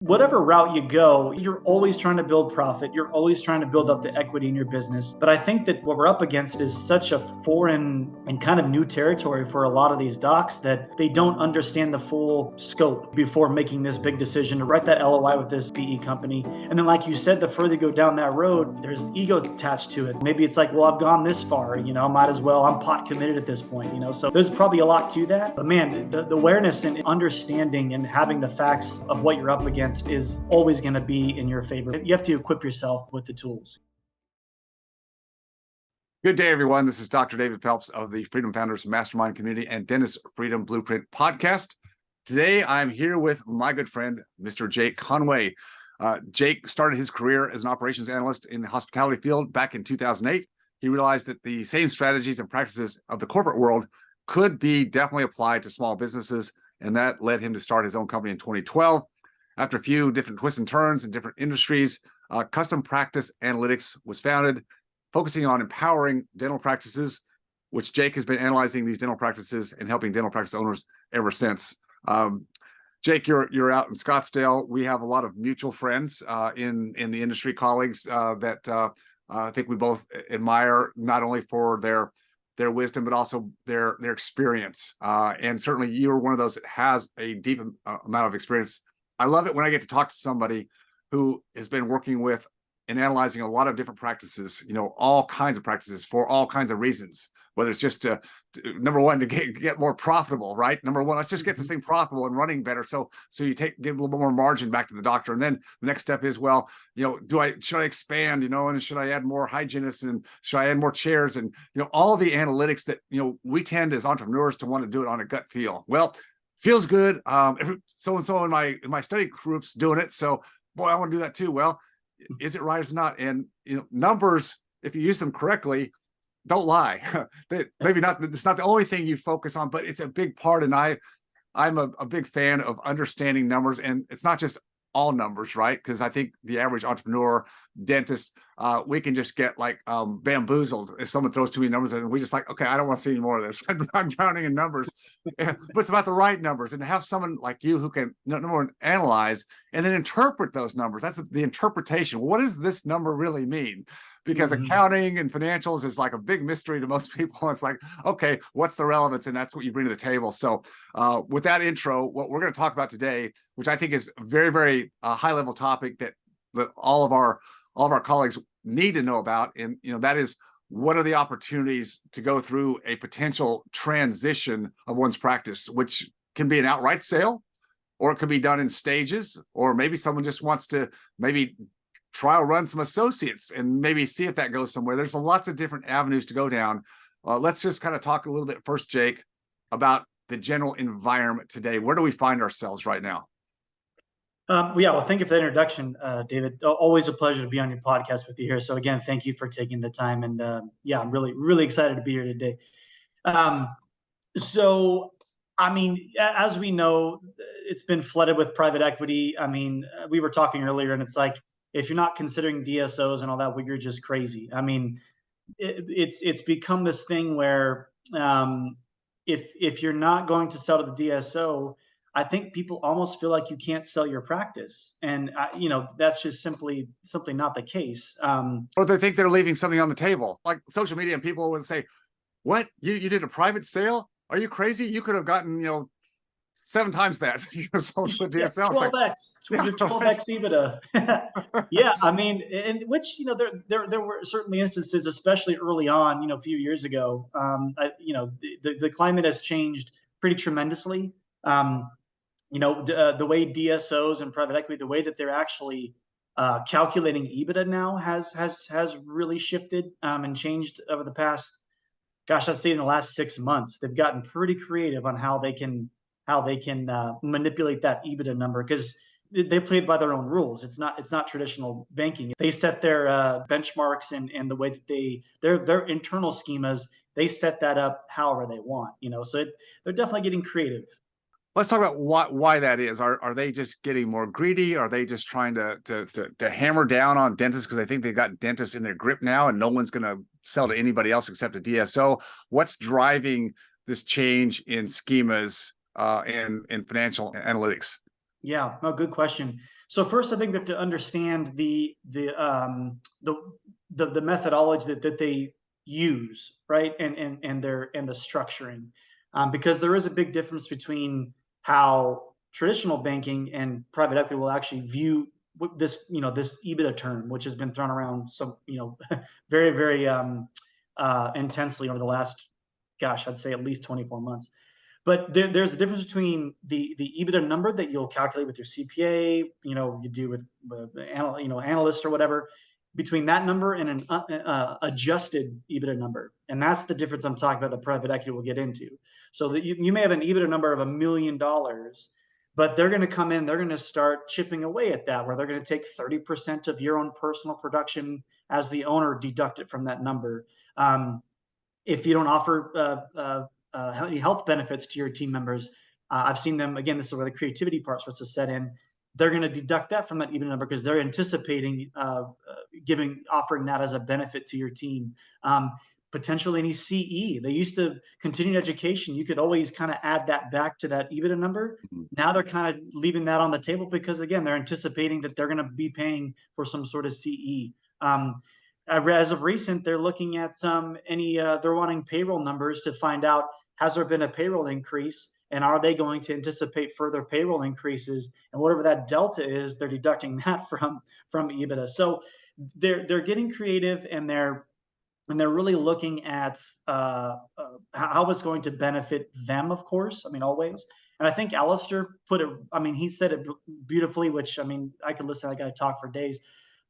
Whatever route you go, you're always trying to build profit. You're always trying to build up the equity in your business. But I think that what we're up against is such a foreign and kind of new territory for a lot of these docs that they don't understand the full scope before making this big decision to write that LOI with this PE company. And then, like you said, the further you go down that road, there's egos attached to it. Maybe it's like, well, I've gone this far, might as well, I'm pot committed at this point, So there's probably a lot to that. But man, the awareness and understanding and having the facts of what you're up against is always going to be in your favor. You have to equip yourself with the tools. Good day, everyone. This is Dr. David Phelps of the Freedom Founders Mastermind Community and Dentist Freedom Blueprint podcast. Today, I'm here with my good friend, Mr. Jake Conway. Jake started his career as an operations analyst in the hospitality field back in 2008. He realized that the same strategies and practices of the corporate world could be definitely applied to small businesses, and that led him to start his own company in 2012. After a few different twists and turns in different industries, Custom Practice Analytics was founded, focusing on empowering dental practices, which Jake has been analyzing these dental practices and helping dental practice owners ever since. Jake, you're out in Scottsdale. We have a lot of mutual friends in the industry, colleagues that I think we both admire, not only for their wisdom, but also their experience. And certainly you're one of those that has a deep amount of experience. I love it when I get to talk to somebody who has been working with and analyzing a lot of different practices, all kinds of practices for all kinds of reasons, whether it's just number one, to get more profitable, right? Number one, let's just get this thing profitable and running better. So you give a little bit more margin back to the doctor. And then the next step is, well, should I expand, and should I add more hygienists and should I add more chairs? And, all the analytics that, we tend as entrepreneurs to want to do it on a gut feel. Well, feels good. So-and-so in my study group's doing it. So boy, I want to do that too. Well, is it right or not? And, numbers, if you use them correctly, don't lie. Maybe not, it's not the only thing you focus on, but it's a big part. And I'm a big fan of understanding numbers, and it's not just all numbers, right? Because I think the average entrepreneur, dentist, we can just get like bamboozled if someone throws too many numbers and we just like, okay, I don't want to see any more of this. I'm drowning in numbers. But it's about the right numbers, and to have someone like you who can, number one, analyze and then interpret those numbers. That's the interpretation. What does this number really mean? Because accounting and financials is like a big mystery to most people. It's like, okay, what's the relevance? And that's what you bring to the table. So with that intro, what we're going to talk about today, which I think is a very, very high level topic that all of our colleagues need to know about. And, that is, what are the opportunities to go through a potential transition of one's practice, which can be an outright sale, or it could be done in stages, or maybe someone just wants to maybe trial run some associates and maybe see if that goes somewhere. There's lots of different avenues to go down. Let's just kind of talk a little bit first, Jake, about the general environment today. Where do we find ourselves right now? Well, thank you for the introduction, David. Always a pleasure to be on your podcast with you here. So again, thank you for taking the time. And I'm really, really excited to be here today. As we know, it's been flooded with private equity. We were talking earlier, and it's like, if you're not considering DSOs and all that, well, you're just crazy. It's become this thing where if you're not going to sell to the DSO, I think people almost feel like you can't sell your practice. And, that's just simply not the case. Or they think they're leaving something on the table. Like social media, and people would say, what? You did a private sale? Are you crazy? You could have gotten, 7 times that. Sold to a DSL. 12x, your 12x EBITDA. Yeah, and which, there were certainly instances, especially early on, a few years ago. The climate has changed pretty tremendously. The way DSOs and private equity, the way that they're actually calculating EBITDA now has really shifted and changed over the past, I'd say in the last 6 months. They've gotten pretty creative on how they can manipulate that EBITDA number, because they played by their own rules. It's not traditional banking. They set their benchmarks and the way that their internal schemas, they set that up however they want. So they're definitely getting creative. Let's talk about why that is. Are they just getting more greedy? Are they just trying to hammer down on dentists because they think they've got dentists in their grip now and no one's going to sell to anybody else except a DSO? What's driving this change in schemas and financial analytics? Yeah, no, good question. So first, I think we have to understand the methodology that they use, right, and the structuring, because there is a big difference between how traditional banking and private equity will actually view this, this EBITDA term, which has been thrown around very, very intensely over the last, gosh, I'd say at least 24 months. But there's a difference between the EBITDA number that you'll calculate with your CPA, you do with analyst or whatever, between that number and an adjusted EBITDA number. And that's the difference I'm talking about that private equity will get into. So that you may have an EBITDA number of $1 million, but they're going to come in, they're going to start chipping away at that, where they're going to take 30% of your own personal production as the owner, deduct it from that number. If you don't offer health benefits to your team members, I've seen them, again, this is where the creativity part starts to set in. They're going to deduct that from that EBITDA number because they're anticipating offering that as a benefit to your team. Potentially any CE. They used to continuing education. You could always kind of add that back to that EBITDA number. Now they're kind of leaving that on the table because, again, they're anticipating that they're going to be paying for some sort of CE. As of recent, they're looking at they're wanting payroll numbers to find out, has there been a payroll increase, and are they going to anticipate further payroll increases? And whatever that delta is, they're deducting that from EBITDA. So they're getting creative, and they're really looking at how it's going to benefit them, of course. I mean, always. And I think Alistair put it, he said it beautifully, which, I could listen to that guy talk for days.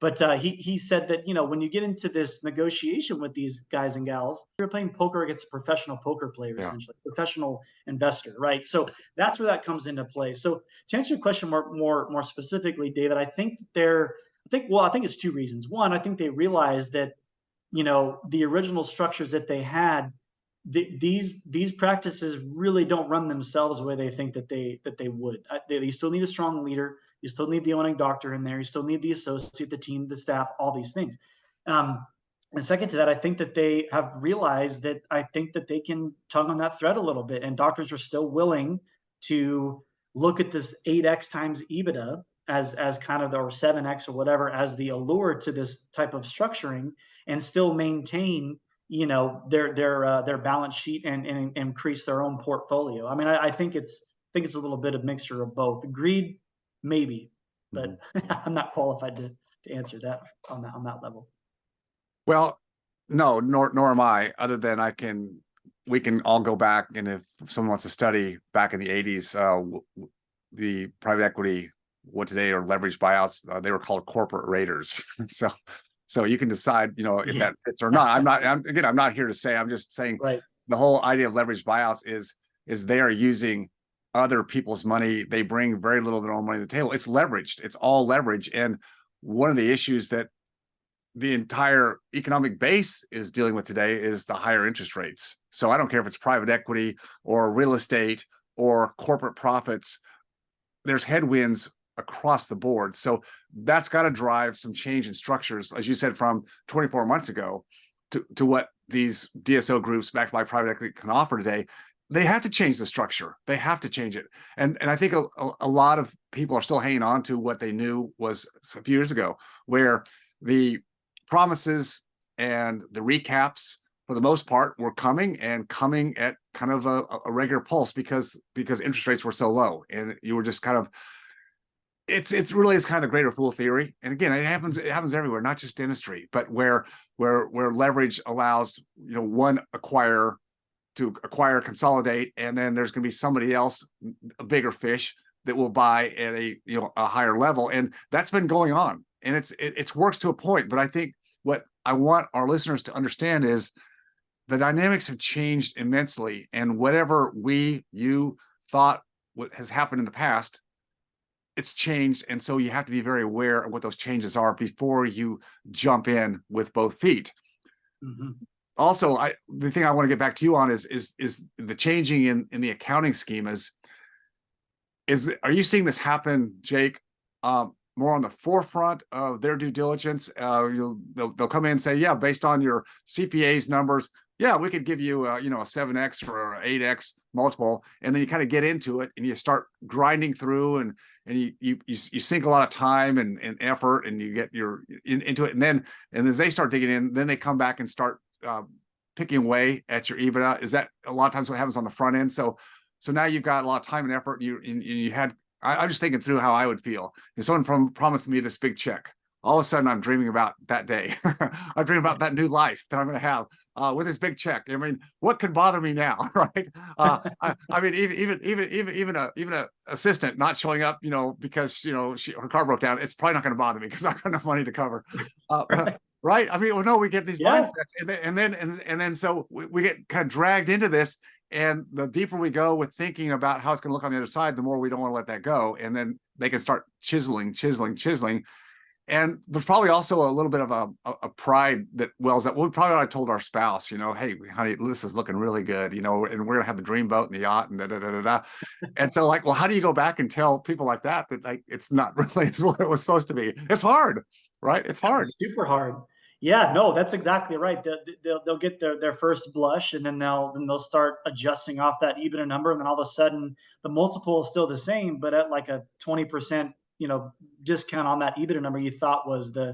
But he said that, when you get into this negotiation with these guys and gals, you're playing poker against a professional poker player, essentially, professional investor, right? So that's where that comes into play. So to answer your question more specifically, David, I think it's two reasons. One, I think they realized that, the original structures that they had, these practices really don't run themselves the way they think that they would. You still need a strong leader. You still need the owning doctor in there. You still need the associate, the team, the staff, all these things. And second to that, I think that they have realized that they can tug on that thread a little bit, and doctors are still willing to look at this 8x times EBITDA as kind of, or 7x or whatever, as the allure to this type of structuring, and still maintain their balance sheet and increase their own portfolio. I think it's a little bit of mixture of both. Greed, maybe, but I'm not qualified to answer that on that level. Well, no, nor am I, other than we can all go back, and if someone wants to study back in the 80s, the private equity, what today are leveraged buyouts, they were called corporate raiders. So you can decide, if that fits or not. I'm not here to say, I'm just saying, right. The whole idea of leveraged buyouts is they are using other people's money. They bring very little of their own money to the table. It's leveraged. It's all leverage. And one of the issues that the entire economic base is dealing with today is the higher interest rates. So I don't care if it's private equity or real estate or corporate profits, there's headwinds across the board. So that's got to drive some change in structures, as you said, from 24 months ago to what these DSO groups backed by private equity can offer today. They have to change the structure. They have to change it. And I think a lot of people are still hanging on to what they knew was a few years ago, where the promises and the recaps, for the most part, were coming at kind of a regular pulse because interest rates were so low, and you were just kind of, it really is kind of the greater fool theory. And again, it happens everywhere, not just dentistry, but where leverage allows one acquirer to acquire, consolidate, and then there's going to be somebody else, a bigger fish, that will buy at a higher level. And that's been going on, and it's works to a point. But I think what I want our listeners to understand is the dynamics have changed immensely, and whatever you thought what has happened in the past, it's changed. And so you have to be very aware of what those changes are before you jump in with both feet. Mm-hmm. Also, the thing I want to get back to you on is the changing in the accounting schemas. Are you seeing this happen, Jake, more on the forefront of their due diligence? They'll come in and say, yeah, based on your CPA's numbers, yeah, we could give you, a 7x or 8x multiple, and then you kind of get into it and you start grinding through, and you sink a lot of time and effort, and you get into it, and as they start digging in, then they come back and start picking away at your EBITDA. Is that a lot of times what happens on the front end? So now you've got a lot of time and effort. I'm just thinking through how I would feel if someone promised me this big check. All of a sudden, I'm dreaming about that day. I dream about that new life that I'm going to have with this big check. I mean, what could bother me now, right? I mean, even a assistant not showing up, because her car broke down. It's probably not going to bother me because I got enough money to cover. Right? I mean, well, no, we get these mindsets, and then so we get kind of dragged into this. And the deeper we go with thinking about how it's going to look on the other side, the more we don't want to let that go. And then they can start chiseling. And there's probably also a little bit of a pride that wells up. We probably ought to told our spouse, hey, honey, this is looking really good, and we're gonna have the dream boat and the yacht and da da da da da. And so, like, well, how do you go back and tell people like that like it's not really what it was supposed to be? It's hard, right? It's hard. It's super hard. Yeah, no, that's exactly right. They'll get their first blush, and then they'll start adjusting off that EBITDA number, and then all of a sudden the multiple is still the same, but at like a 20% discount on that EBITDA number you thought was the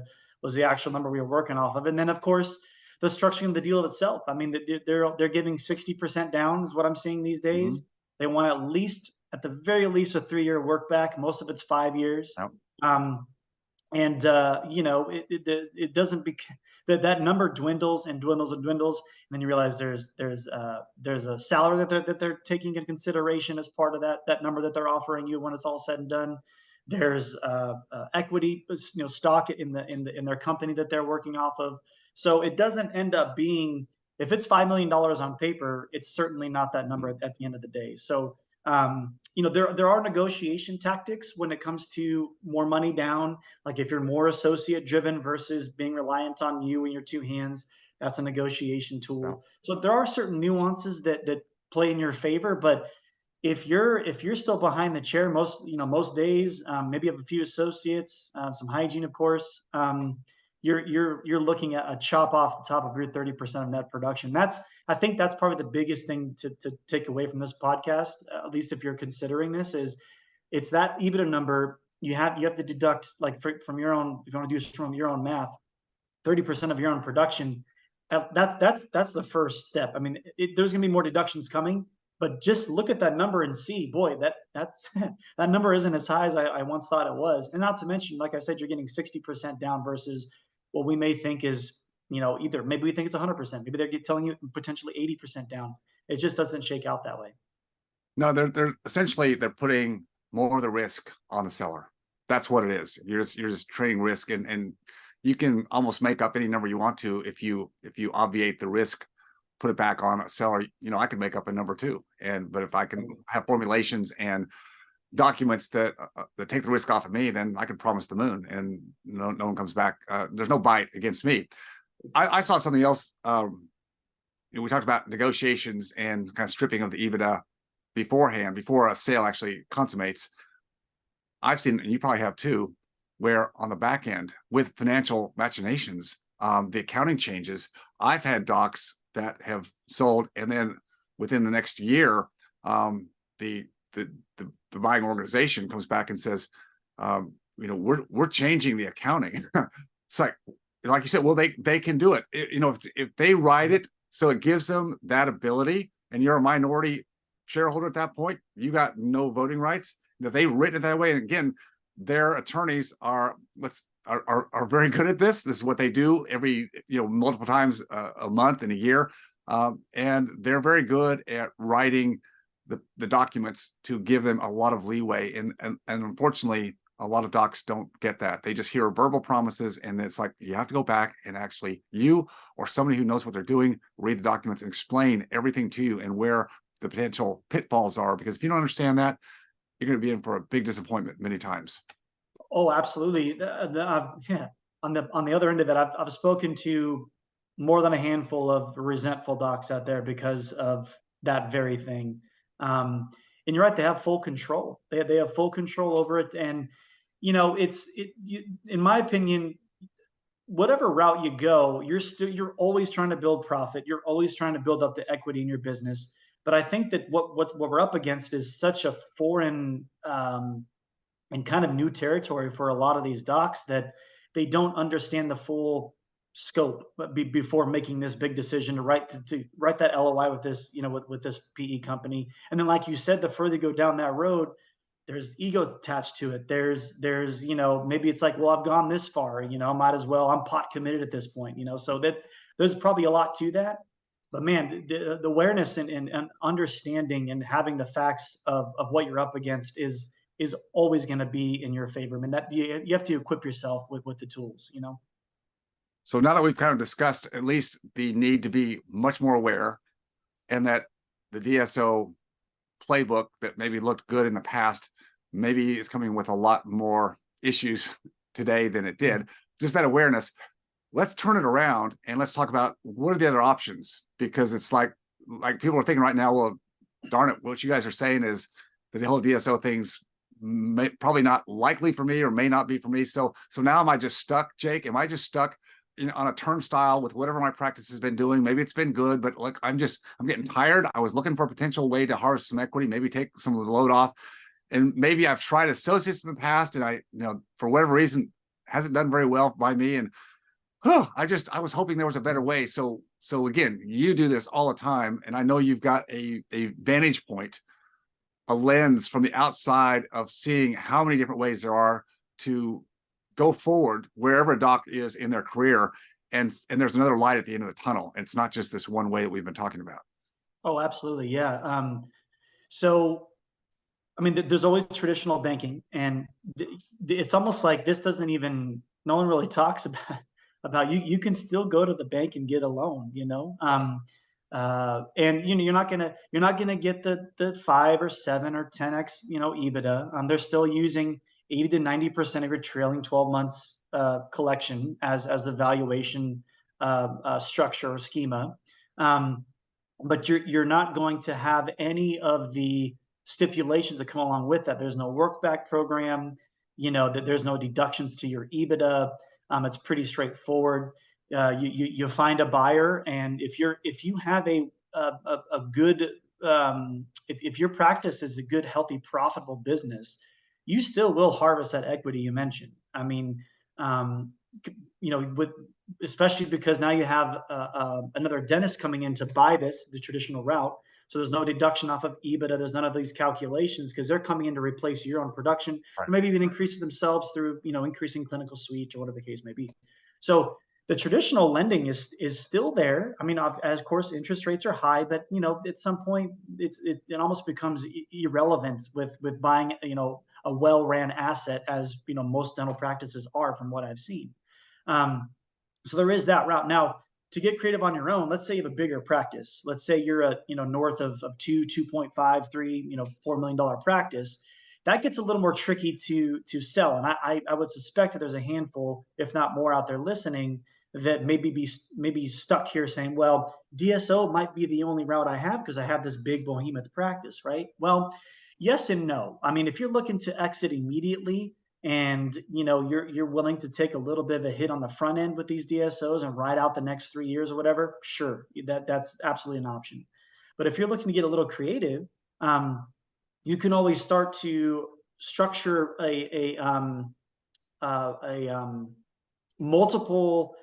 actual number we were working off of. And then of course the structuring of the deal itself. I mean, they're giving 60% down is what I'm seeing these days. They want at the very least a 3-year work back. Most of it's 5 years. Yep. It doesn't that number dwindles and dwindles and dwindles, and then you realize there's a salary that they're taking into consideration as part of that number that they're offering you when it's all said and done. There's equity, stock in their company that they're working off of. So it doesn't end up being, if it's $5 million on paper, it's certainly not that number at the end of the day. So there are negotiation tactics when it comes to more money down. Like if you're more associate driven versus being reliant on you and your two hands, that's a negotiation tool. Yeah. So there are certain nuances that play in your favor, but if you're still behind the chair most days, maybe you have a few associates, some hygiene, of course, you're looking at a chop off the top of your 30% of net production. I think that's probably the biggest thing to take away from this podcast, at least if you're considering this, is it's that EBITDA number. You have to deduct, like, from your own, if you want to do from your own math, 30% of your own production. That's the first step. I mean, there's going to be more deductions coming. But just look at that number and see, boy, that's that number isn't as high as I once thought it was. And not to mention, like I said, you're getting 60% down versus what we may think is, either maybe we think it's 100%, maybe they're telling you potentially 80% down. It just doesn't shake out that way. No, they're essentially putting more of the risk on the seller. That's what it is. You're just trading risk, and you can almost make up any number you want to if you obviate the risk. Put it back on a seller. I could make up a number too, but if I can have formulations and documents that take the risk off of me, then I can promise the moon, and no one comes back. There's no bite against me. I saw something else. We talked about negotiations and kind of stripping of the EBITDA beforehand, before a sale actually consummates. I've seen, and you probably have too, where on the back end with financial machinations, the accounting changes. I've had docs that have sold, and then within the next year, the buying organization comes back and says, we're changing the accounting. It's like you said, well, they can do it. If they write it, so it gives them that ability, and you're a minority shareholder at that point, you got no voting rights. They've written it that way, and again, their attorneys are very good at this. This is what they do every, multiple times a month and a year. And they're very good at writing the documents to give them a lot of leeway. And unfortunately, a lot of docs don't get that. They just hear verbal promises, and it's like, you have to go back and actually, you or somebody who knows what they're doing, read the documents and explain everything to you and where the potential pitfalls are. Because if you don't understand that, you're going to be in for a big disappointment many times. Oh, absolutely. Yeah. On the other end of it, I've spoken to more than a handful of resentful docs out there because of that very thing. And you're right; they have full control. They have full control over it. And in my opinion, whatever route you go, you're always trying to build profit. You're always trying to build up the equity in your business. But I think that what we're up against is such a foreign and kind of new territory for a lot of these docs that they don't understand the full scope before making this big decision to write that LOI with this, with this PE company. And then, like you said, the further you go down that road, there's egos attached to it. There's, maybe it's like, well, I've gone this far, might as well, I'm pot committed at this point, so that there's probably a lot to that. But man, the awareness and understanding and having the facts of what you're up against is always going to be in your favor. I mean, that you have to equip yourself with the tools. So now that we've kind of discussed at least the need to be much more aware, and that the DSO playbook that maybe looked good in the past maybe is coming with a lot more issues today than it did, just that awareness, let's turn it around and let's talk about what are the other options. Because it's like people are thinking right now, well, darn it, what you guys are saying is that the whole DSO thing's probably not likely for me or may not be for me. So now am I just stuck, Jake? Am I just stuck on a turnstile with whatever my practice has been doing? Maybe it's been good, but look, I'm getting tired. I was looking for a potential way to harvest some equity, maybe take some of the load off. And maybe I've tried associates in the past and I, for whatever reason, hasn't done very well by me. And I was hoping there was a better way. So again, you do this all the time. And I know you've got a vantage point, a lens from the outside of seeing how many different ways there are to go forward wherever a doc is in their career. And there's another light at the end of the tunnel. It's not just this one way that we've been talking about. Oh, absolutely. Yeah. So, I mean, there's always traditional banking, and it's almost like this doesn't even, no one really talks about you can still go to the bank and get a loan, and you're not gonna get the 5 or 7 or 10x, EBITDA. They're still using 80 to 90% of your trailing 12 months collection as the valuation structure or schema. But you're not going to have any of the stipulations that come along with that. There's no work back program, that there's no deductions to your EBITDA. It's pretty straightforward. You find a buyer, and if you have a good if your practice is a good, healthy, profitable business, you still will harvest that equity you mentioned. I mean, with especially because now you have another dentist coming in to buy the traditional route. So there's no deduction off of EBITDA. There's none of these calculations because they're coming in to replace your own production, right, or maybe even increase it themselves through, increasing clinical suite or whatever the case may be. So the traditional lending is still there. I mean, of course, interest rates are high, but at some point it almost becomes irrelevant with buying a well-ran asset, as most dental practices are, from what I've seen. So there is that route. Now, to get creative on your own, let's say you have a bigger practice. Let's say you're a north of 2.5, 3, $4 million practice. That gets a little more tricky to sell. And I would suspect that there's a handful, if not more, out there listening that maybe stuck here saying, well, DSO might be the only route I have because I have this big behemoth practice, right? Well, yes and no. I mean, if you're looking to exit immediately and you're willing to take a little bit of a hit on the front end with these DSOs and ride out the next 3 years or whatever, sure, that's absolutely an option. But if you're looking to get a little creative, you can always start to structure a multiple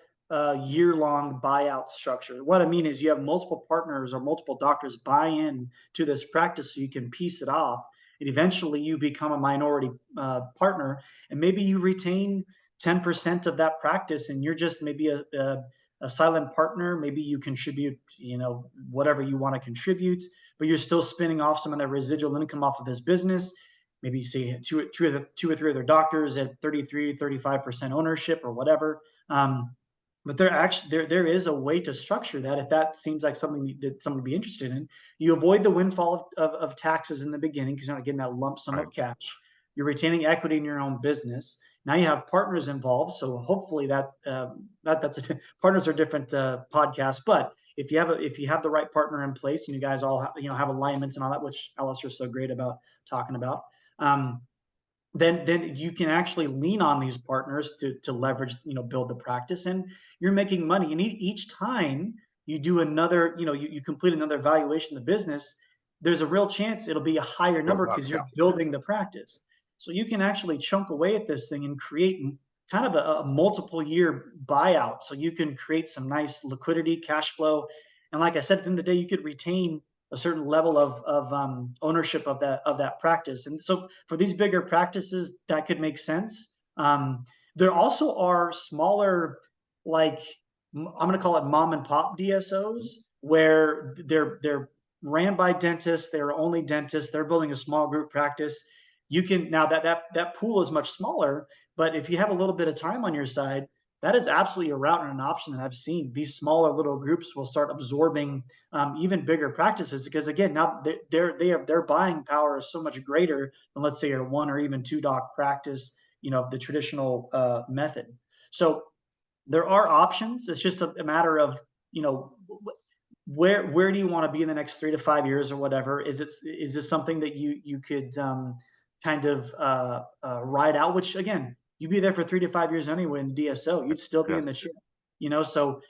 year-long buyout structure. What I mean is you have multiple partners or multiple doctors buy in to this practice so you can piece it off. And eventually you become a minority partner, and maybe you retain 10% of that practice and you're just maybe a silent partner. Maybe you contribute, whatever you want to contribute, but you're still spinning off some of that residual income off of this business. Maybe you see two or three other doctors at 33, 35% ownership or whatever. But there is a way to structure that if that seems like something that someone would be interested in. You avoid the windfall of taxes in the beginning because you're not getting that lump sum of cash. You're retaining equity in your own business. Now you have partners involved, so hopefully partners are different podcasts. But if you have the right partner in place and you guys all have alignments and all that, which Alistair's so great about talking about. then you can actually lean on these partners to leverage, build the practice, and you're making money. And each time you do another, you complete another evaluation of the business, there's a real chance it'll be a higher Goes number up. because Yeah. you're building the practice. So you can actually chunk away at this thing and create kind of a multiple year buyout. So you can create some nice liquidity, cash flow. And like I said, at the end of the day, you could retain a certain level of ownership of that practice. And so for these bigger practices, that could make sense. There also are smaller, like I'm going to call it mom and pop DSOs, where they're ran by dentists. They're only dentists. They're building a small group practice. You can now that pool is much smaller, but if you have a little bit of time on your side, that is absolutely a route and an option that I've seen. These smaller little groups will start absorbing even bigger practices, because again, now their buying power is so much greater than, let's say, a one or even two doc practice, the traditional method. So there are options. It's just a matter of, where do you want to be in the next 3 to 5 years or whatever. Is this something that you could kind of ride out, which again, you'd be there for 3 to 5 years anyway in DSO, you'd still be Yes. in the chair, so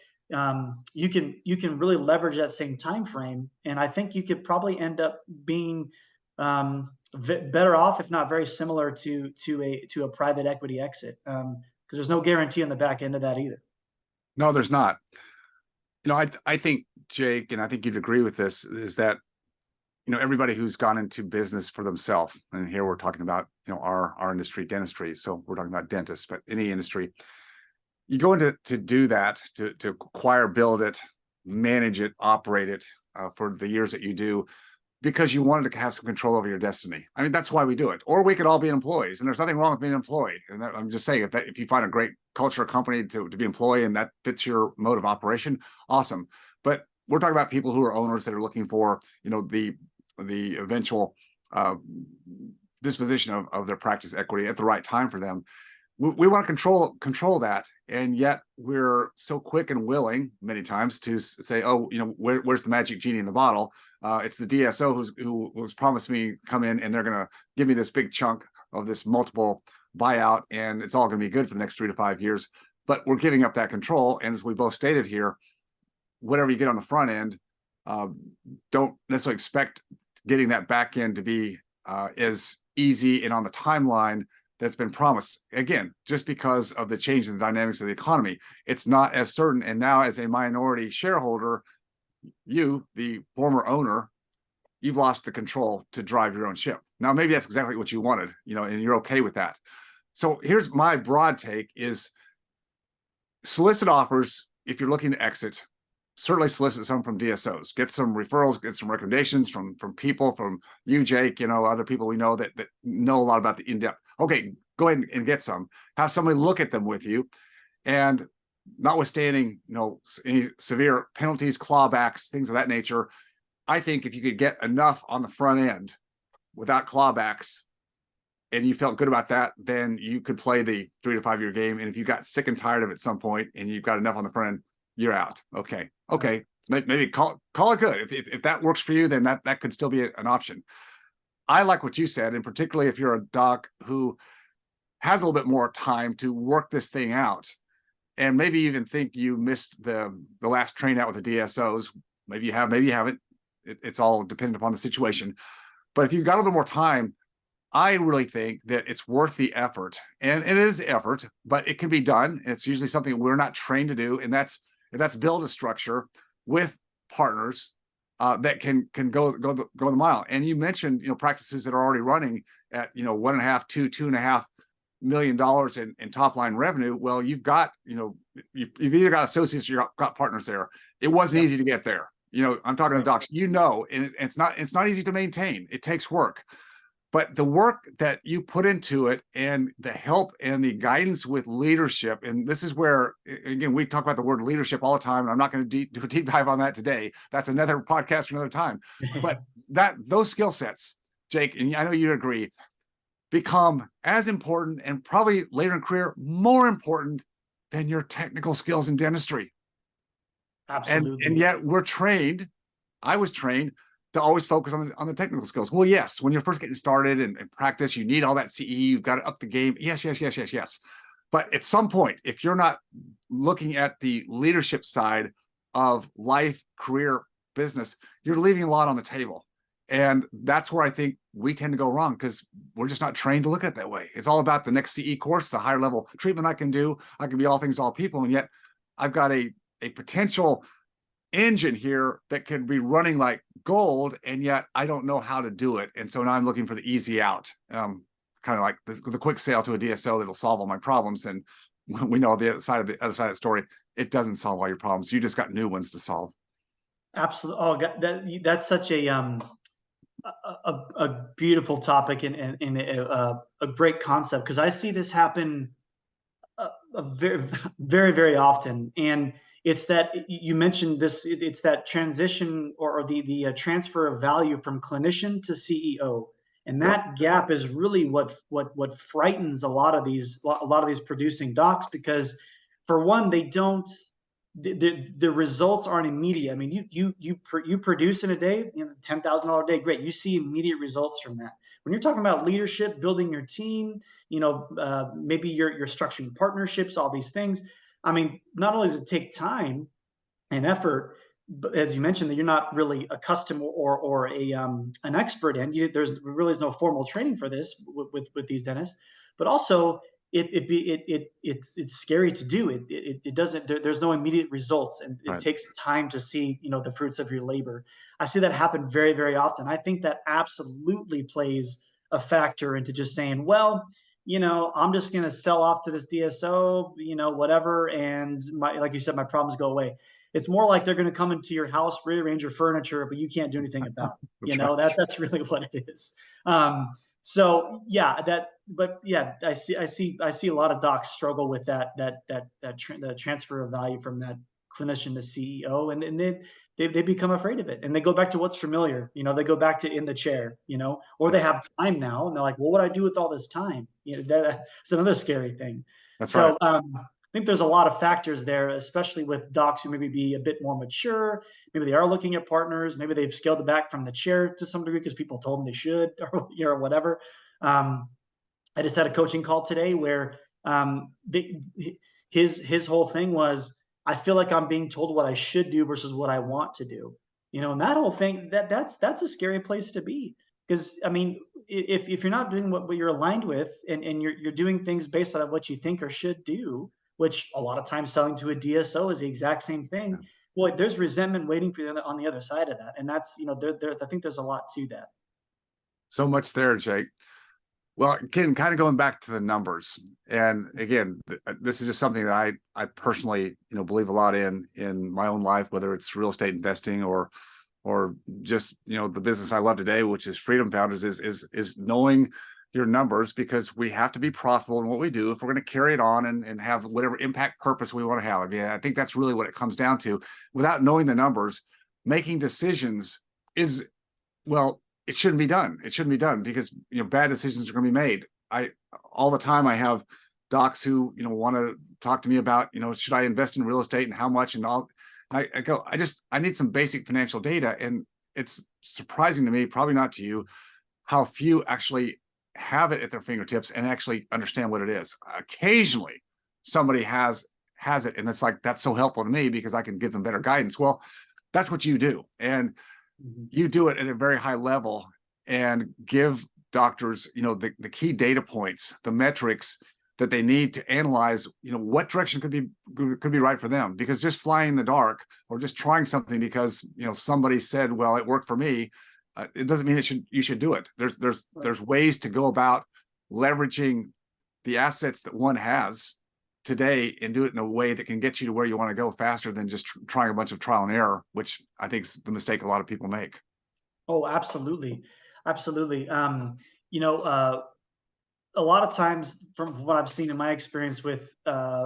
you can really leverage that same time frame. And I think you could probably end up being better off, if not very similar to a private equity exit, because there's no guarantee on the back end of that either. No, there's not. I think, Jake, and I think you'd agree with this, is that everybody who's gone into business for themselves, and here we're talking about our industry, dentistry, so we're talking about dentists, but any industry, you go into to do that, to acquire, build it, manage it, operate it for the years that you do, because you wanted to have some control over your destiny. I mean, that's why we do it. Or we could all be employees, and there's nothing wrong with being an employee. And I'm just saying, if you find a great culture or company to be employee and that fits your mode of operation, awesome. But we're talking about people who are owners that are looking for the eventual disposition of their practice equity at the right time for them. We want to control that, and yet we're so quick and willing many times to say, oh, where's the magic genie in the bottle? It's the DSO who's promised me come in and they're going to give me this big chunk of this multiple buyout, and it's all going to be good for the next 3 to 5 years. But we're giving up that control, and as we both stated here, whatever you get on the front end, don't necessarily expect getting that back end to be as easy and on the timeline that's been promised. Again, just because of the change in the dynamics of the economy, it's not as certain. And now, as a minority shareholder, you, the former owner, you've lost the control to drive your own ship. Now, maybe that's exactly what you wanted, and you're okay with that. So here's my broad take: is solicit offers if you're looking to exit. Certainly solicit some from DSOs, get some referrals, get some recommendations from people, from you, Jake, other people we know that know a lot about the in-depth. Okay, go ahead and get some. Have somebody look at them with you, and notwithstanding, any severe penalties, clawbacks, things of that nature, I think if you could get enough on the front end without clawbacks, and you felt good about that, then you could play the 3 to 5 year game. And if you got sick and tired of it at some point and you've got enough on the front end, you're out. Okay. Maybe call it good. If that works for you, then that could still be an option. I like what you said, and particularly if you're a doc who has a little bit more time to work this thing out, and maybe even think you missed the last train out with the DSOs. Maybe you have, maybe you haven't. It's all dependent upon the situation. But if you've got a little bit more time, I really think that it's worth the effort, and it is effort, but it can be done. It's usually something we're not trained to do, and that's build a structure with partners that can go the mile. And you mentioned practices that are already running at $1.5 million in top line revenue. Well, you've got you've either got associates or you've got partners there. It wasn't easy to get there. I'm talking to docs, and it's not easy to maintain. It takes work. But the work that you put into it, and the help and the guidance with leadership, and this is where, again, we talk about the word leadership all the time, and I'm not going to do a deep dive on that today. That's another podcast for another time. But those skill sets, Jake, and I know you agree, become as important, and probably later in career more important than your technical skills in dentistry. Absolutely. And yet we're trained. I was trained to always focus on the technical skills. Well, yes, when you're first getting started and practice, you need all that CE. You've got to up the game. Yes, yes, yes, yes, yes. But at some point, if you're not looking at the leadership side of life, career, business, you're leaving a lot on the table. And that's where I think we tend to go wrong, because we're just not trained to look at it that way. It's all about the next CE course, the higher level treatment I can do. I can be all things to all people. And yet I've got a potential engine here that could be running like gold, and yet I don't know how to do it. And so now I'm looking for the easy out, kind of like the quick sale to a DSO that'll solve all my problems. And we know the other side of the story, it doesn't solve all your problems. You just got new ones to solve. Absolutely. Oh, that's such a beautiful topic and a great concept, because I see this happen very, very, very often. And it's that you mentioned this, it's that transition or the transfer of value from clinician to CEO. And that gap is really what frightens a lot of these producing docs, because for one, they don't, the results aren't immediate. I mean, you produce in a day, $10,000 a day, great. You see immediate results from that. When you're talking about leadership, building your team, maybe you're structuring partnerships, all these things. I mean, not only does it take time and effort, but as you mentioned, that you're not really accustomed or an expert in. There's really is no formal training for this with these dentists, but also it's scary to do. It doesn't. There's no immediate results, and it takes time to see the fruits of your labor. I see that happen very, very often. I think that absolutely plays a factor into just saying, well, I'm just going to sell off to this DSO, whatever, and like you said, my problems go away. It's more like they're going to come into your house, rearrange your furniture, but you can't do anything about it. That's really what it is. So yeah, but yeah, I see a lot of docs struggle with the transfer of value from that clinician to CEO, and they become afraid of it, and they go back to what's familiar. They go back to in the chair, or they have time now, and they're like, well, what do I do with all this time? That's another scary thing. That's right. I think there's a lot of factors there, especially with docs who maybe be a bit more mature. Maybe they are looking at partners. Maybe they've scaled it back from the chair to some degree because people told them they should, or whatever. I just had a coaching call today where his whole thing was, I feel like I'm being told what I should do versus what I want to do. And that whole thing, that's a scary place to be. Because I mean, if you're not doing what you're aligned with, and you're doing things based on what you think or should do, which a lot of times selling to a DSO is the exact same thing. Boy, there's resentment waiting for you on the other side of that. And that's, I think there's a lot to that. So much there, Jake. Well, again, kind of going back to the numbers. And again, this is just something that I personally, believe a lot in my own life, whether it's real estate investing or just, the business I love today, which is Freedom Founders, is knowing your numbers, because we have to be profitable in what we do if we're going to carry it on and have whatever impact purpose we want to have. I mean, I think that's really what it comes down to. Without knowing the numbers, making decisions is, well, it shouldn't be done. It shouldn't be done because, bad decisions are going to be made. All the time I have docs who, want to talk to me about, should I invest in real estate and how much and all. I go, I need some basic financial data. And it's surprising to me, probably not to you, how few actually have it at their fingertips and actually understand what it is. Occasionally somebody has it, and it's like, that's so helpful to me because I can give them better guidance. Well, that's what you do. And you do it at a very high level and give doctors, the key data points, the metrics that they need to analyze, what direction could be right for them. Because just flying in the dark or just trying something because, somebody said, well, it worked for me, it doesn't mean you should do it. There's ways to go about leveraging the assets that one has today and do it in a way that can get you to where you want to go faster than just trying a bunch of trial and error, which I think is the mistake a lot of people make. Oh, absolutely. Absolutely. A lot of times from what I've seen in my experience with, even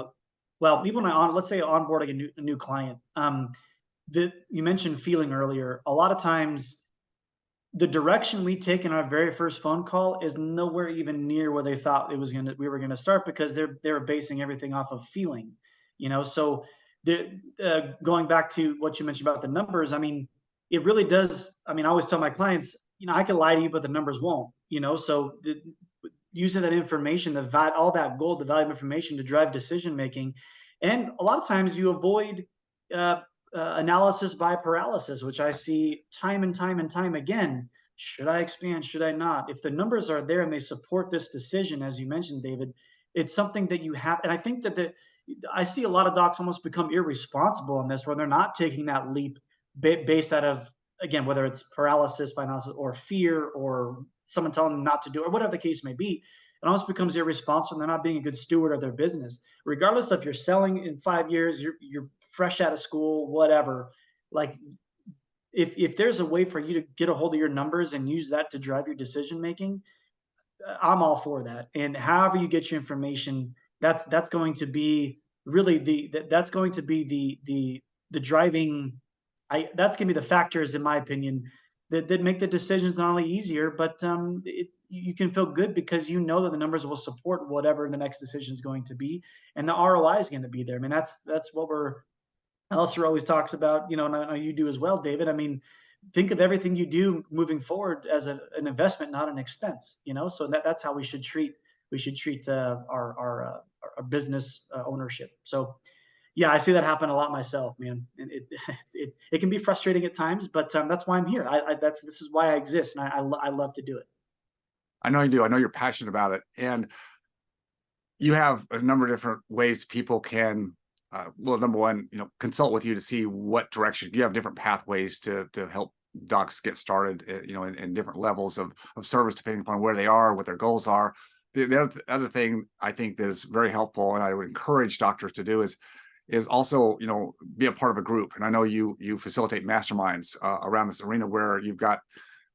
let's say onboarding a new client, you mentioned feeling earlier. A lot of times the direction we take in our very first phone call is nowhere even near where they thought we were gonna start, because they were basing everything off of feeling, So going back to what you mentioned about the numbers, I mean, it really does. I mean, I always tell my clients, I can lie to you, but the numbers won't, so using that information, all that gold, the value of information to drive decision making. And a lot of times you avoid uh, analysis by paralysis, which I see time and time and time again. Should I expand? Should I not? If the numbers are there and they support this decision, as you mentioned, David, it's something that you have. And I think that I see a lot of docs almost become irresponsible in this, where they're not taking that leap based out of, again, whether it's paralysis by analysis or fear or someone telling them not to do it, or whatever the case may be. It almost becomes irresponsible, and they're not being a good steward of their business. Regardless if you're selling in 5 years, you're fresh out of school, whatever. Like, if there's a way for you to get a hold of your numbers and use that to drive your decision making, I'm all for that. And however you get your information, that's going to be really that's going to be the driving. That's going to be the factors, in my opinion, that make the decisions not only easier, but you can feel good because you know that the numbers will support whatever the next decision is going to be, and the ROI is going to be there. I mean, that's what Alistair always talks about, and I know you do as well, David. I mean, think of everything you do moving forward as an investment, not an expense. So that's how we should treat our business ownership. So yeah, I see that happen a lot myself, man. And it can be frustrating at times, but that's why I'm here. This is why I exist, and I love to do it. I know you do. I know you're passionate about it, and you have a number of different ways people can. Well, number one, consult with you to see what direction. You have different pathways to help docs get started, in different levels of service depending upon where they are, what their goals are. The other thing I think that is very helpful, and I would encourage doctors to do is also, be a part of a group. And I know you facilitate masterminds around this arena where you've got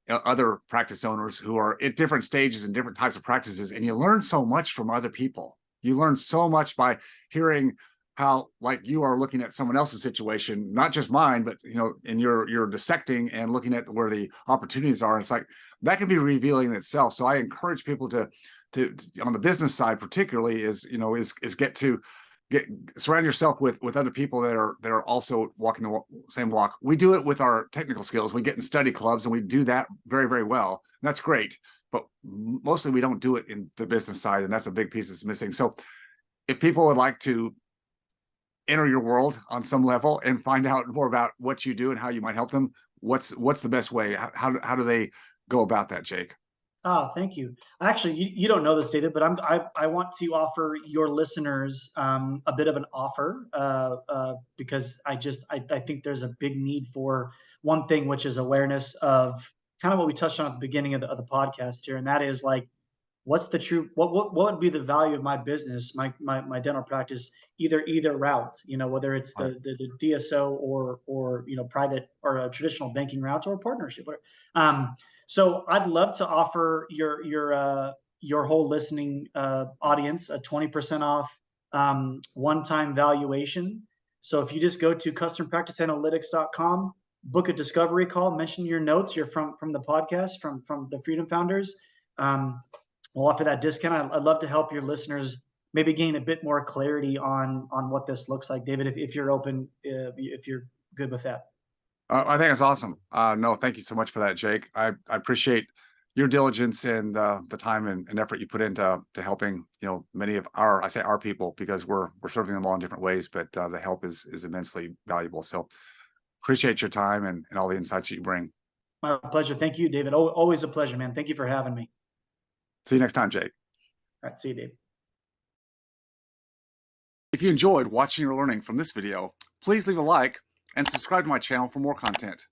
other practice owners who are at different stages and different types of practices, and you learn so much from other people. You learn so much by hearing how, like, you are looking at someone else's situation, not just mine, but and you're dissecting and looking at where the opportunities are. It's like that can be revealing in itself. So I encourage people to on the business side particularly is surround yourself with other people that are also walking the same walk. We do it with our technical skills. We get in study clubs and we do that very, very well. And that's great, but mostly we don't do it in the business side, and that's a big piece that's missing. So if people would like to enter your world on some level and find out more about what you do and how you might help them, what's the best way? How do they go about that, Jake? Oh, thank you. Actually, you don't know this, David, but I want to offer your listeners a bit of an offer because I think there's a big need for one thing, which is awareness of kind of what we touched on at the beginning of the podcast here, and that is like, what's the true what would be the value of my business, my dental practice, either route, whether it's the DSO or private or a traditional banking route or a partnership. So I'd love to offer your whole listening audience a 20% off one-time valuation. So if you just go to custompracticeanalytics.com, book a discovery call, mention your notes, you're from the podcast, from the Freedom Founders. We'll offer that discount. I'd love to help your listeners maybe gain a bit more clarity on what this looks like, David, if you're open, if you're good with that. I think it's awesome. No, thank you so much for that, Jake. I appreciate your diligence and the time and effort you put into helping, many of our people, because we're serving them all in different ways, but the help is immensely valuable. So appreciate your time and all the insights you bring. My pleasure. Thank you, David. Always a pleasure, man. Thank you for having me. See you next time, Jake. All right. See you, Dave. If you enjoyed watching or learning from this video, please leave a like and subscribe to my channel for more content.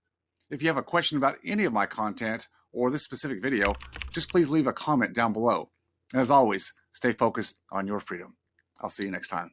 If you have a question about any of my content or this specific video, just please leave a comment down below. And as always, stay focused on your freedom. I'll see you next time.